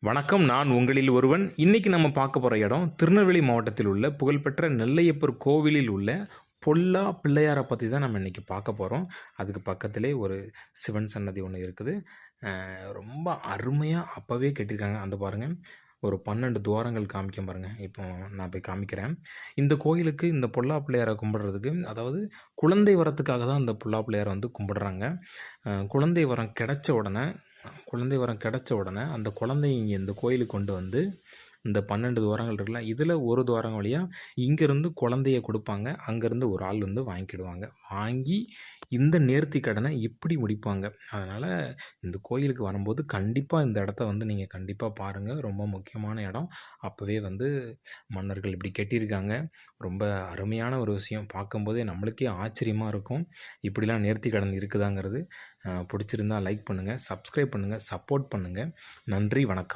வணக்கம். நான் உங்களில் ஒருவன். இன்னைக்கு நம்ம பார்க்க போற இடம் திருநெல்வேலி மாவட்டத்தில் உள்ள புகழ்பெற்ற நெல்லையப்பர் கோவிலில் உள்ள பொல்லா பிள்ளையார பத்தி தான் நம்ம இன்னைக்கு பார்க்க போறோம். அதுக்கு பக்கத்திலே ஒரு சிவன் சன்னதி ஒண்ணு இருக்குது. ரொம்ப அருமையா அப்பவே கட்டியிருக்காங்க. அந்த பாருங்க. ஒரு 12 துவாரங்கள் காமிக்கும் பாருங்க. இப்போ நான் போய் காமிக்கிறேன். இந்த கோயிலுக்கு இந்த பொல்லா பிள்ளையார கும்பிடுறதுக்கு அதாவது குழந்தை வரத்துக்காக தான் இந்த பொல்லா பிள்ளையார வந்து கும்பிடுறாங்க. குழந்தை வரம் கிடைச்ச உடனே அந்த குழந்தைய இங்கே இந்த கோயிலுக்கு கொண்டு வந்து இந்த 12 துவாரங்கள் இருக்குல்ல, இதில் ஒரு துவாரம் வழியா இங்கேருந்து குழந்தைய கொடுப்பாங்க. அங்கேருந்து ஒரு ஆள் வந்து வாங்கிக்கிடுவாங்க. வாங்கி இந்த நேர்த்தி கடனை இப்படி முடிப்பாங்க. அதனால் இந்த கோயிலுக்கு வரும்போது கண்டிப்பாக இந்த இடத்த வந்து நீங்கள் கண்டிப்பாக பாருங்கள். ரொம்ப முக்கியமான இடம். அப்போவே வந்து மன்னர்கள் இப்படி கட்டியிருக்காங்க. ரொம்ப அருமையான ஒரு விஷயம். பார்க்கும்போதே நம்மளுக்கே ஆச்சரியமாக இருக்கும். இப்படிலாம் நேர்த்தி கடன் இருக்குதாங்கிறது. பிடிச்சிருந்தா லைக் பண்ணுங்கள், சப்ஸ்கிரைப் பண்ணுங்கள், சப்போர்ட் பண்ணுங்கள். நன்றி, வணக்கம்.